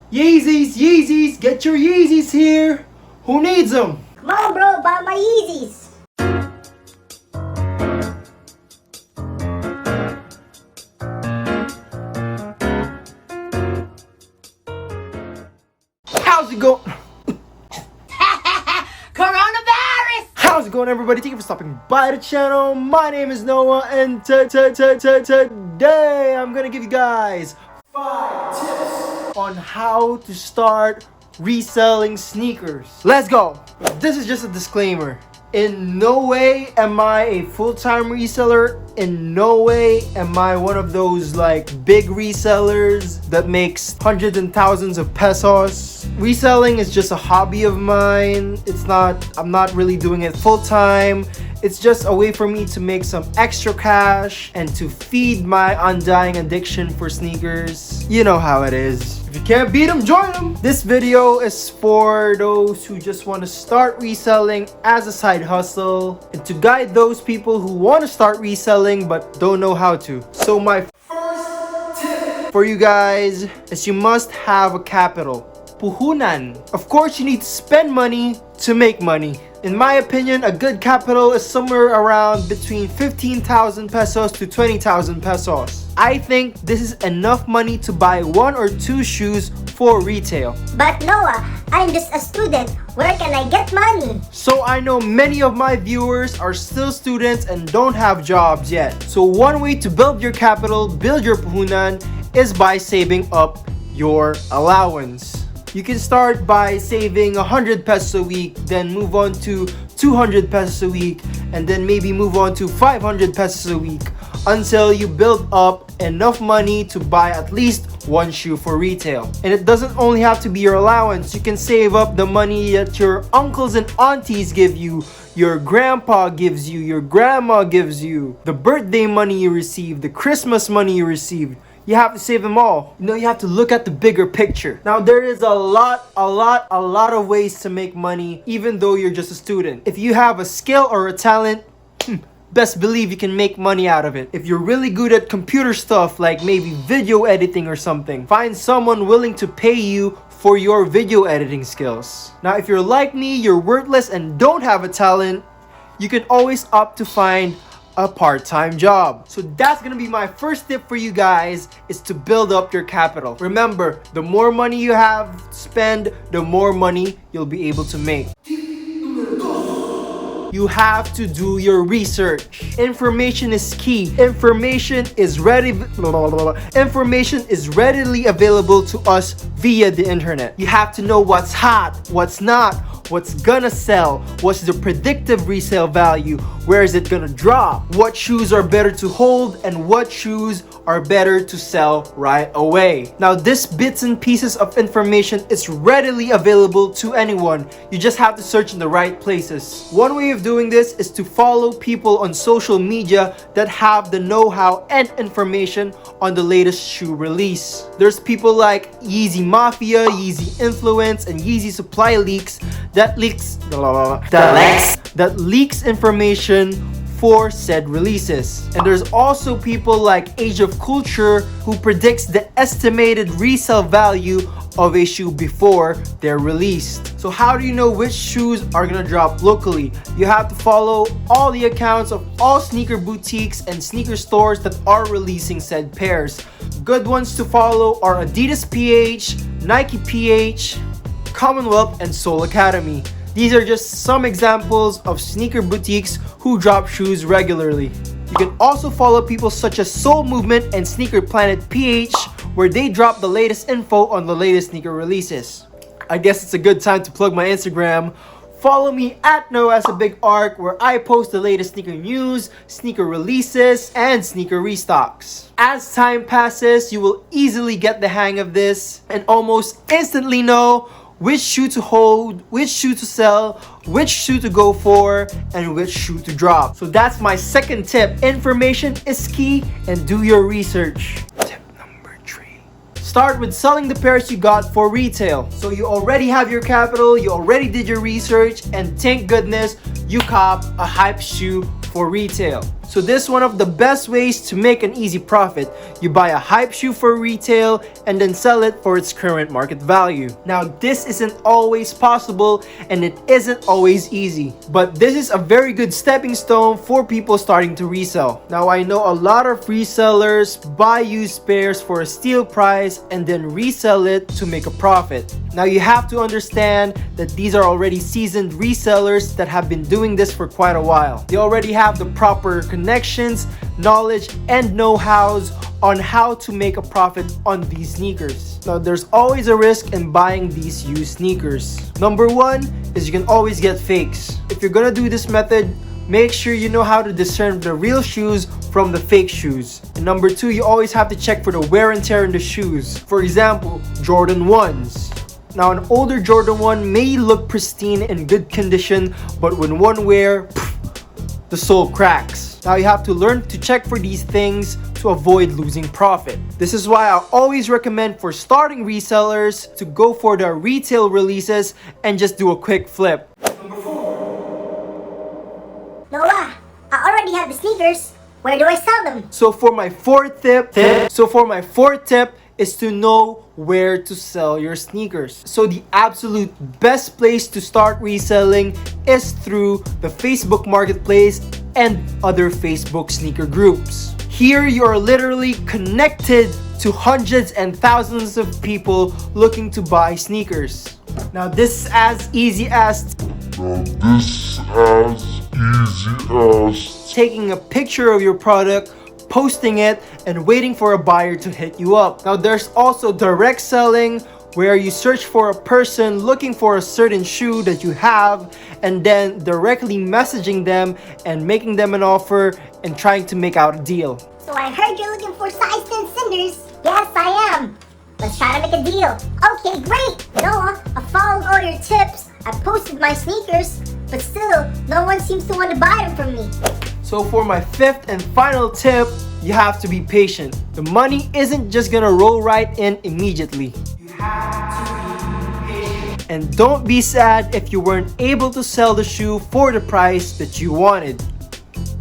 Yeezys, Yeezys, get your Yeezys here. Who needs them? Come on, bro, buy my Yeezys. How's it going? Coronavirus! How's it going, everybody? Thank you for stopping by the channel. My name is Noah, and today I'm gonna give you guys 5 tips on how to start reselling sneakers. Let's go. This is just a disclaimer. In no way am I a full-time reseller. In no way am I one of those like big resellers that makes hundreds and thousands of pesos. Reselling is just a hobby of mine. I'm not really doing it full-time. It's just a way for me to make some extra cash and to feed my undying addiction for sneakers. You know how it is. If you can't beat them, join them. This video is for those who just want to start reselling as a side hustle and to guide those people who want to start reselling but don't know how to. So my first tip for you guys is you must have a capital. Puhunan. Of course, you need to spend money to make money. In my opinion, a good capital is somewhere around between 15,000 pesos to 20,000 pesos. I think this is enough money to buy 1 or 2 shoes for retail. But Noah, I'm just a student. Where can I get money? So I know many of my viewers are still students and don't have jobs yet. So one way to build your capital, build your puhunan, is by saving up your allowance. You can start by saving 100 pesos a week, then move on to 200 pesos a week, and then maybe move on to 500 pesos a week until you build up enough money to buy at least 1 shoe for retail. And it doesn't only have to be your allowance. You can save up the money that your uncles and aunties give you, your grandpa gives you, your grandma gives you, the birthday money you receive, the Christmas money you received. You have to save them all. You know, you have to look at the bigger picture. Now, there is a lot of ways to make money, even though you're just a student. If you have a skill or a talent, best believe you can make money out of it. If you're really good at computer stuff, like maybe video editing or something, find someone willing to pay you for your video editing skills. Now, if you're like me, you're worthless and don't have a talent, you can always opt to find a part-time job. So that's gonna be my first tip for you guys, is to build up your capital. Remember, the more money you have spend, the more money you'll be able to make. You have to do your research. Information is key. Information is readily available to us via the internet. You have to know what's hot, what's not, what's gonna sell, what's the predictive resale value, where is it gonna drop, what shoes are better to hold, and what shoes are better to sell right away. Now, this bits and pieces of information is readily available to anyone. You just have to search in the right places. One way of doing this is to follow people on social media that have the know-how and information on the latest shoe release. There's people like Yeezy Mafia, Yeezy Influence, and Yeezy Supply Leaks that leaks information for said releases. And there's also people like Age of Culture who predicts the estimated resale value of a shoe before they're released. So how do you know which shoes are gonna drop locally? You have to follow all the accounts of all sneaker boutiques and sneaker stores that are releasing said pairs. Good ones to follow are Adidas PH, Nike PH, Commonwealth, and Soul Academy. These are just some examples of sneaker boutiques who drop shoes regularly. You can also follow people such as Soul Movement and Sneaker Planet PH, where they drop the latest info on the latest sneaker releases. I guess it's a good time to plug my Instagram. Follow me at NoahAsABigArc, where I post the latest sneaker news, sneaker releases, and sneaker restocks. As time passes, you will easily get the hang of this and almost instantly know which shoe to hold, which shoe to sell, which shoe to go for, and which shoe to drop. So that's my second tip. Information is key, and do your research. Tip number 3. Start with selling the pairs you got for retail. So you already have your capital, you already did your research, and thank goodness you cop a hype shoe for retail. So this is one of the best ways to make an easy profit. You buy a hype shoe for retail and then sell it for its current market value. Now this isn't always possible and it isn't always easy, but this is a very good stepping stone for people starting to resell. Now I know a lot of resellers buy used pairs for a steal price and then resell it to make a profit. Now you have to understand that these are already seasoned resellers that have been doing this for quite a while. They already have the proper connections, knowledge, and know-hows on how to make a profit on these sneakers. Now there's always a risk in buying these used sneakers. Number one is you can always get fakes. If you're gonna do this method, make sure you know how to discern the real shoes from the fake shoes. And number two, you always have to check for the wear and tear in the shoes. For example, Jordan 1s. Now an older Jordan 1 may look pristine in good condition, but when one wear, the sole cracks. Now you have to learn to check for these things to avoid losing profit. This is why I always recommend for starting resellers to go for the retail releases and just do a quick flip. Noah, I already have the sneakers. Where do I sell them? So for my fourth tip is to know where to sell your sneakers. So the absolute best place to start reselling is through the Facebook Marketplace and other Facebook sneaker groups. Here you are literally connected to hundreds and thousands of people looking to buy sneakers. Now this is as easy as taking a picture of your product, posting it, and waiting for a buyer to hit you up. Now there's also direct selling, where you search for a person looking for a certain shoe that you have and then directly messaging them and making them an offer and trying to make out a deal. So I heard you're looking for size 10 cinders. Yes, I am. Let's try to make a deal. Okay, great. Noah, I followed all your tips. I posted my sneakers, but still, no one seems to want to buy them from me. So for my fifth and final tip, you have to be patient. The money isn't just gonna roll right in immediately. You have to be patient. And don't be sad if you weren't able to sell the shoe for the price that you wanted.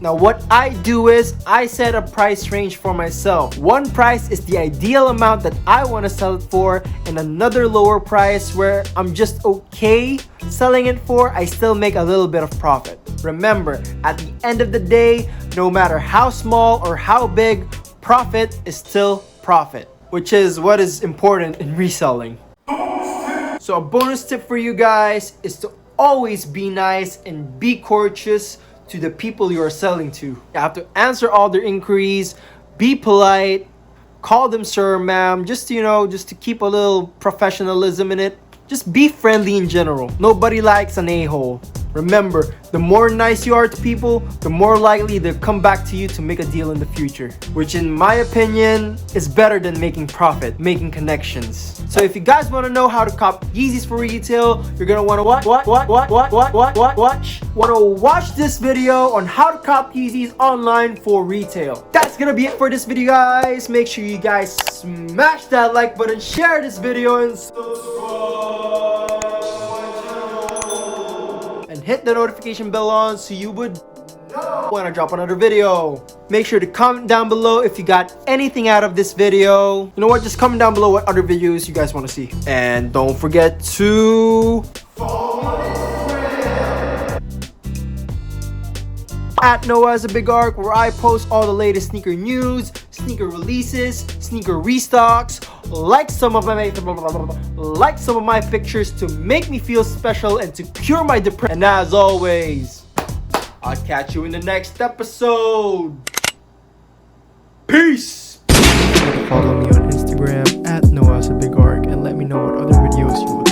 Now what I do is I set a price range for myself. One price is the ideal amount that I want to sell it for, and another lower price where I'm just okay selling it for, I still make a little bit of profit. Remember, at the end of the day, no matter how small or how big, profit is still profit, which is what is important in reselling. So a bonus tip for you guys is to always be nice and be courteous to the people you are selling to. You have to answer all their inquiries, be polite, call them sir, ma'am, just to keep a little professionalism in it. Just be friendly in general. Nobody likes an a-hole. Remember, the more nice you are to people, the more likely they'll come back to you to make a deal in the future. Which in my opinion is better than making profit, making connections. So if you guys want to know how to cop Yeezys for retail, you're gonna want to watch this video on how to cop Yeezys online for retail. That's gonna be it for this video, guys. Make sure you guys smash that like button, share this video, and subscribe and hit the notification bell on so you would know when I drop another video. Make sure to comment down below if you got anything out of this video. You know what, just comment down below what other videos you guys want to see. And don't forget to follow me on Instagram at Noah as a Big Arc, where I post all the latest sneaker news, sneaker releases, sneaker restocks, like some of my pictures to make me feel special and to cure my depression. And as always, I'll catch you in the next episode. Peace. Follow me on Instagram at Noah as a Big Arc and let me know what other videos you would